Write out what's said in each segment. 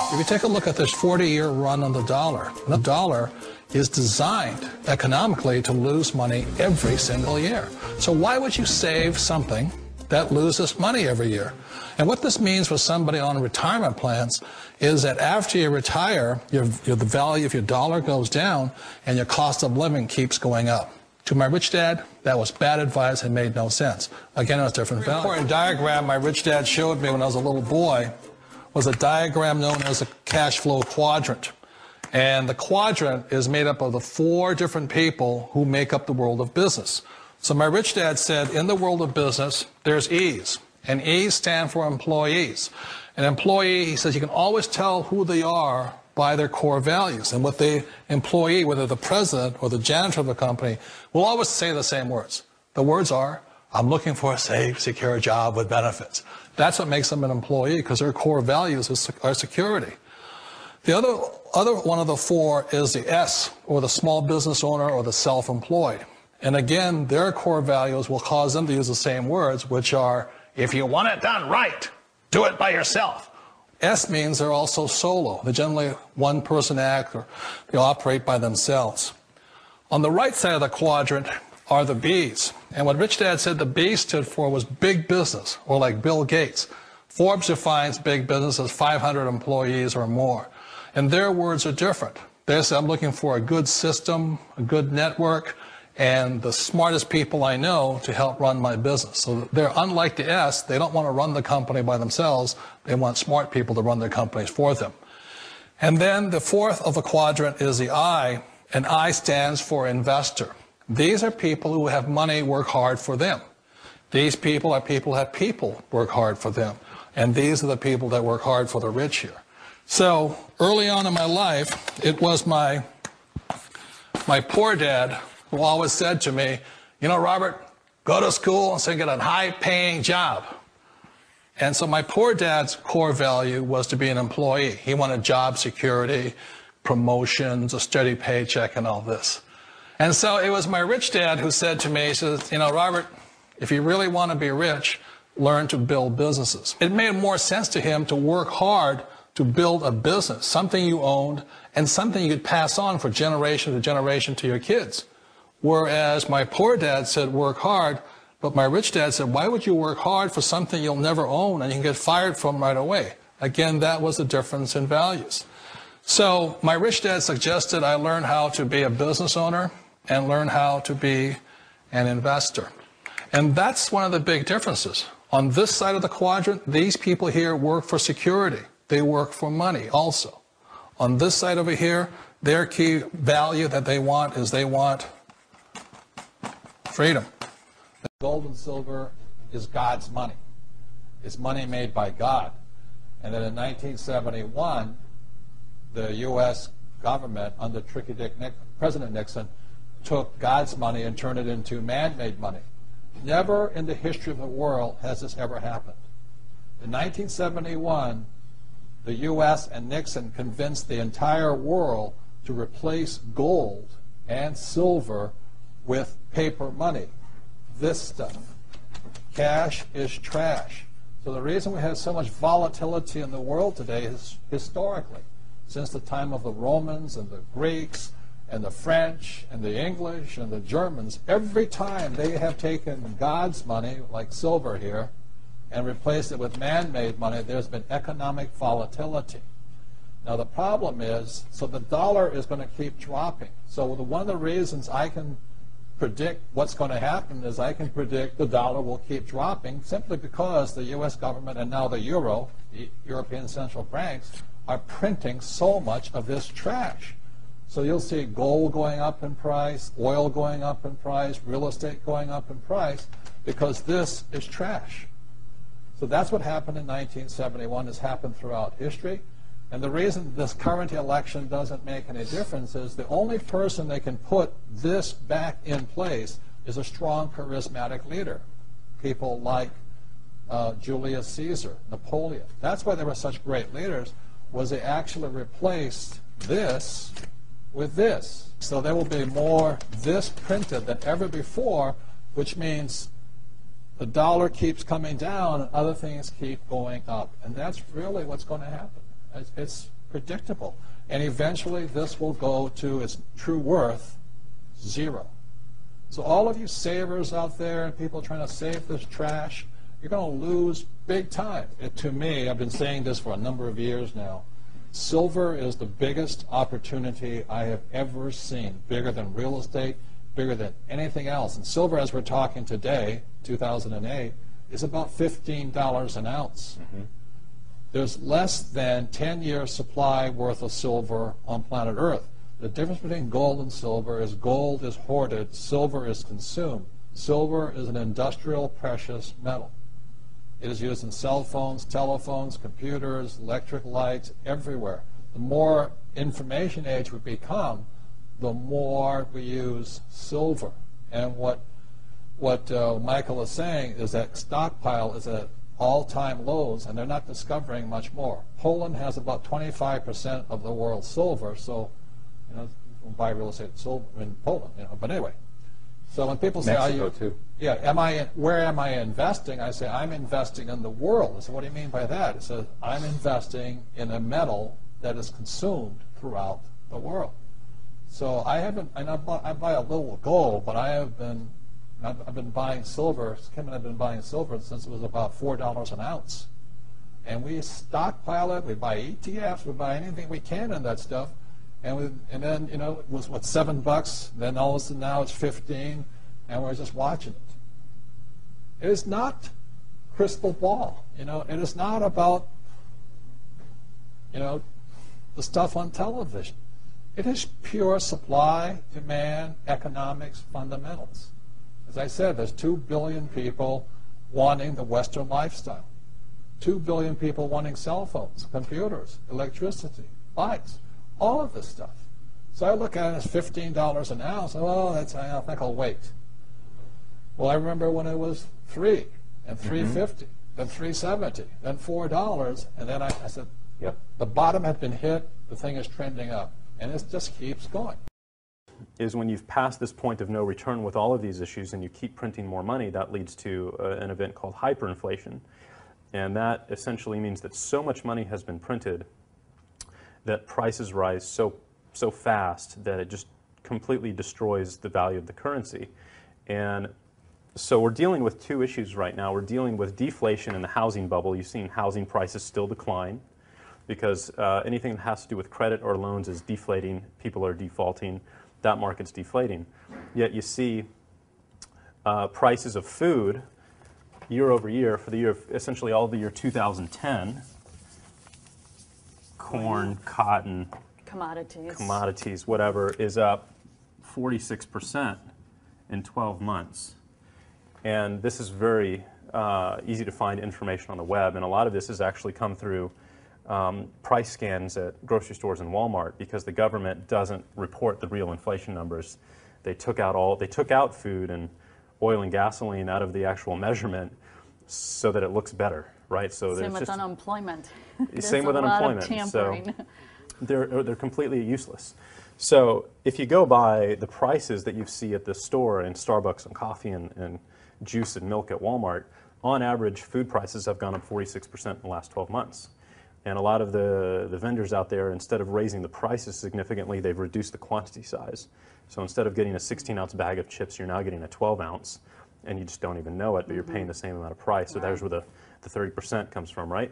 If you take a look at this 40-year run on the dollar is designed economically to lose money every single year. So why would you save something that loses money every year? And what this means for somebody on retirement plans is that after you retire, the value of your dollar goes down and your cost of living keeps going up. To my rich dad, that was bad advice and made no sense. Again, it was different value. The important diagram my rich dad showed me when I was a little boy was a diagram known as a cash flow quadrant. And the quadrant is made up of the 4 different people who make up the world of business. So my rich dad said, in the world of business, there's E's. And E's stand for employees. An employee, he says, you can always tell who they are by their core values. And what the employee, whether the president or the janitor of the company, will always say the same words. The words are, I'm looking for a safe, secure job with benefits. That's what makes them an employee, because their core values are security. The other one of the 4 is the S, or the small business owner or the self-employed. And again, their core values will cause them to use the same words, which are, if you want it done right, do it by yourself. S means they're also solo. They're generally one-person act, or they operate by themselves. On the right side of the quadrant are the B's. And what Rich Dad said the B stood for was big business, or like Bill Gates. Forbes defines big business as 500 employees or more. And their words are different. They say, I'm looking for a good system, a good network, and the smartest people I know to help run my business. So they're unlike the S. They don't want to run the company by themselves. They want smart people to run their companies for them. And then the 4th of the quadrant is the I, and I stands for investor. These are people who have money work hard for them. These people are people who have people work hard for them. And these are the people that work hard for the rich here. So early on in my life, it was my poor dad who always said to me, you know, Robert, go to school and so get a high-paying job. And so my poor dad's core value was to be an employee. He wanted job security, promotions, a steady paycheck, and all this. And so it was my rich dad who said to me, he says, you know, Robert, if you really want to be rich, learn to build businesses. It made more sense to him to work hard to build a business, something you owned and something you could pass on for generation to generation to your kids. Whereas my poor dad said work hard, but my rich dad said, why would you work hard for something you'll never own and you can get fired from right away? Again, that was the difference in values. So my rich dad suggested I learn how to be a business owner and learn how to be an investor. And that's one of the big differences. On this side of the quadrant, these people here work for security. They work for money also. On this side over here, their key value that they want is they want freedom. Gold and silver is God's money. It's money made by God. And then in 1971, the U.S. government under President Nixon took God's money and turned it into man-made money. Never in the history of the world has this ever happened. In 1971, the U.S. and Nixon convinced the entire world to replace gold and silver with paper money. This stuff. Cash is trash. So the reason we have so much volatility in the world today is historically, since the time of the Romans and the Greeks and the French and the English and the Germans, every time they have taken God's money, like silver here, and replaced it with man-made money, there's been economic volatility. Now the problem is, so the dollar is going to keep dropping. So one of the reasons I can predict what's going to happen is I can predict the dollar will keep dropping simply because the U.S. government and now the euro, the European central banks, are printing so much of this trash. So you'll see gold going up in price, oil going up in price, real estate going up in price, because this is trash. So that's what happened in 1971, has happened throughout history. And the reason this current election doesn't make any difference is the only person that can put this back in place is a strong, charismatic leader. People like Julius Caesar, Napoleon. That's why they were such great leaders, was they actually replaced this with this. So there will be more this printed than ever before, which means the dollar keeps coming down and other things keep going up. And that's really what's going to happen. predictable. And eventually this will go to its true worth, zero. So all of you savers out there and people trying to save this trash, you're going to lose big time. To me, I've been saying this for a number of years now, silver is the biggest opportunity I have ever seen, bigger than real estate, bigger than anything else. And silver, as we're talking today, 2008, is about $15 an ounce. Mm-hmm. There's less than 10 years supply worth of silver on planet Earth. The difference between gold and silver is gold is hoarded, silver is consumed. Silver is an industrial precious metal. It is used in cell phones, telephones, computers, electric lights, everywhere. The more information age we become, the more we use silver. And what Michael is saying is that stockpile is at all-time lows, and they're not discovering much more. Poland has about 25% of the world's silver, so you know, you can buy real estate silver in Poland. You know, but anyway, so when people say, Mexico too. Yeah, where am I investing? I say I'm investing in the world. I say, what do you mean by that? It says I'm investing in a metal that is consumed throughout the world. So I haven't, and I buy a little gold, but I've been buying silver. Kim and I've been buying silver since it was about $4 an ounce, and we stockpile it. We buy ETFs. We buy anything we can in that stuff, and then you know it was what, $7. Then all of a sudden now it's 15, and we're just watching it. It is not crystal ball. You know, it is not about the stuff on television. It is pure supply, demand, economics, fundamentals. As I said, there's 2 billion people wanting the Western lifestyle. 2 billion people wanting cell phones, computers, electricity, lights, all of this stuff. So I look at it as $15 an ounce. Oh, I think I'll wait. Well, I remember when it was $3 and $3.50, then $3.70, then $4, and then I said, yep, the bottom had been hit. The thing is trending up, and it just keeps going. Is when you've passed this point of no return with all of these issues and you keep printing more money, that leads to an event called hyperinflation. And that essentially means that so much money has been printed that prices rise so fast that it just completely destroys the value of the currency. And so we're dealing with two issues right now. We're dealing with deflation in the housing bubble. You've seen housing prices still decline because anything that has to do with credit or loans is deflating. People are defaulting. That market's deflating. Yet you see prices of food year over year for the year, essentially all of the year 2010, corn, cotton, commodities, whatever, is up 46% in 12 months. And this is very easy to find information on the web, and a lot of this has actually come through price scans at grocery stores and Walmart because the government doesn't report the real inflation numbers. They took out food and oil and gasoline out of the actual measurement so that it looks better, right? So same with unemployment. Same with unemployment. So they're completely useless. So if you go by the prices that you see at the store in Starbucks and coffee and juice and milk at Walmart, on average, food prices have gone up 46% in the last 12 months. And a lot of the vendors out there, instead of raising the prices significantly, they've reduced the quantity size. So instead of getting a 16-ounce bag of chips, you're now getting a 12-ounce, and you just don't even know it, but you're paying the same amount of price. So there's where the 30% comes from, right?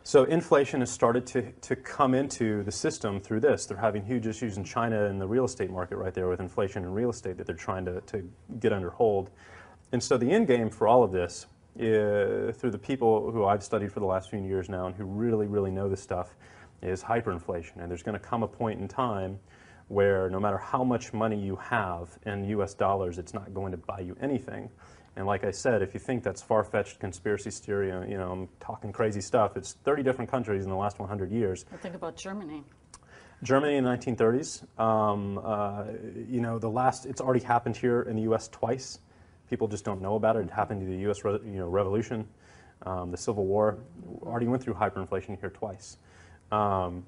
So inflation has started to come into the system through this. They're having huge issues in China in the real estate market right there with inflation in real estate that they're trying to get under hold. And so the end game for all of this, through the people who I've studied for the last few years now and who really, really know this stuff, is hyperinflation. And there's going to come a point in time where no matter how much money you have in US dollars, it's not going to buy you anything. And like I said, if you think that's far-fetched conspiracy theory, you know, I'm talking crazy stuff, it's 30 different countries in the last 100 years. Well, think about Germany. Germany in the 1930s, you know, it's already happened here in the US twice. People just don't know about it. It happened to the U.S. Revolution, the Civil War. Already went through hyperinflation here twice. And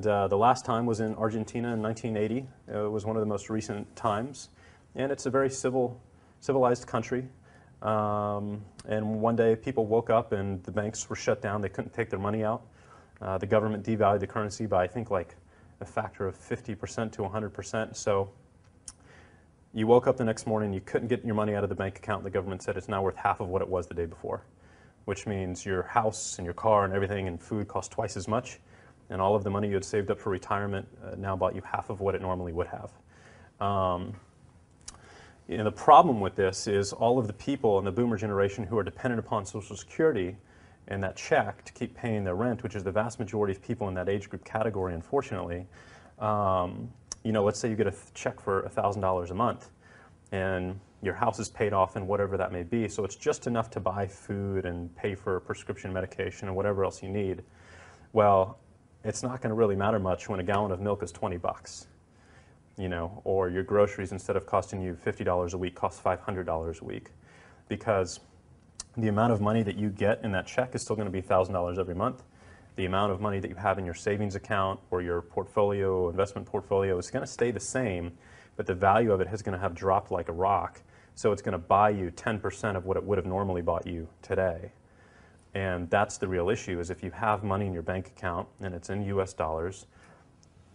the last time was in Argentina in 1980. It was one of the most recent times. And it's a very civilized country. And one day people woke up and the banks were shut down. They couldn't take their money out. The government devalued the currency by, I think, like a factor of 50% to 100%. So you woke up the next morning, you couldn't get your money out of the bank account. The government said it's now worth half of what it was the day before, which means your house and your car and everything and food cost twice as much. And all of the money you had saved up for retirement now bought you half of what it normally would have. The problem with this is all of the people in the boomer generation who are dependent upon Social Security and that check to keep paying their rent, which is the vast majority of people in that age group category, unfortunately. Let's say you get a check for $1,000 a month and your house is paid off and whatever that may be, so it's just enough to buy food and pay for prescription medication and whatever else you need. Well, it's not going to really matter much when a gallon of milk is 20 bucks. Or your groceries, instead of costing you $50 a week, cost $500 a week, because the amount of money that you get in that check is still going to be $1,000 every month. The amount of money that you have in your savings account or your portfolio, investment portfolio, is going to stay the same, but the value of it is going to have dropped like a rock. So it's going to buy you 10% of what it would have normally bought you today. And that's the real issue, is if you have money in your bank account and it's in US dollars,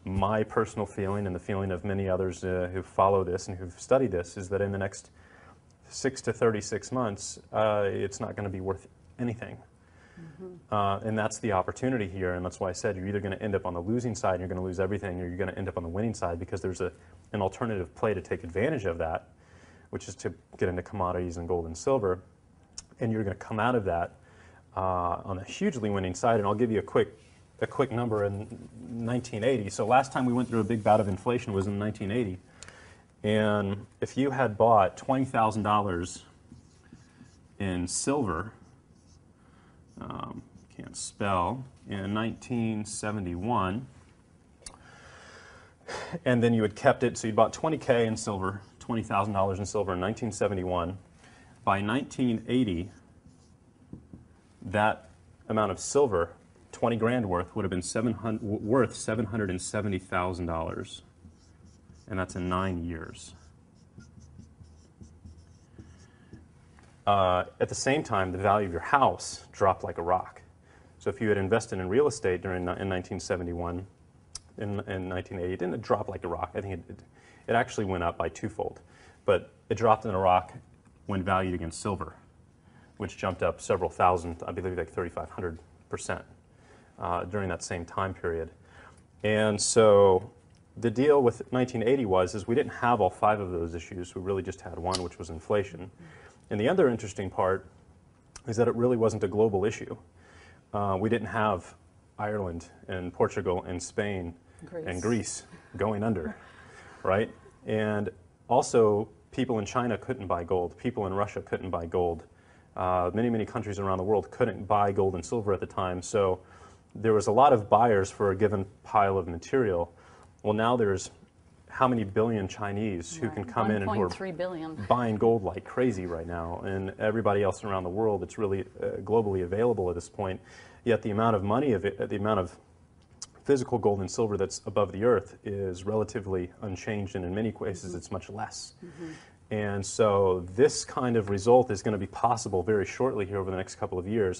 my personal feeling and the feeling of many others who follow this and who've studied this is that in the next 6 to 36 months, it's not going to be worth anything. Mm-hmm. And that's the opportunity here, and that's why I said you're either going to end up on the losing side and you're going to lose everything, or you're going to end up on the winning side, because there's an alternative play to take advantage of that, which is to get into commodities and gold and silver, and you're going to come out of that on a hugely winning side. And I'll give you a quick number in 1980. So last time we went through a big bout of inflation was in 1980. And if you had bought $20,000 in silver, can't spell, in 1971, and then you had kept it, so you bought $20,000 in silver, $20,000 in silver in 1971. By 1980, that amount of silver, 20 grand worth, would have been worth $770,000, and that's in 9 years. At the same time, the value of your house dropped like a rock. So if you had invested in real estate in 1971, in 1980, it didn't drop like a rock. I think it actually went up by twofold, but it dropped in a rock when valued against silver, which jumped up several thousand, I believe like 3,500%. During that same time period. And so the deal with 1980 is we didn't have all 5 of those issues. We really just had one, which was inflation. And the other interesting part is that it really wasn't a global issue. We didn't have Ireland and Portugal and Spain and Greece going under, right? And also, people in China couldn't buy gold. People in Russia couldn't buy gold. Many, many countries around the world couldn't buy gold and silver at the time. So there was a lot of buyers for a given pile of material. Well, now there's how many billion Chinese who can come in and who are buying gold like crazy right now, and everybody else around the world, it's really globally available at this point. Yet the amount of money of it, the amount of physical gold and silver that's above the earth is relatively unchanged, and in many cases it's much less. And so this kind of result is going to be possible very shortly here over the next couple of years.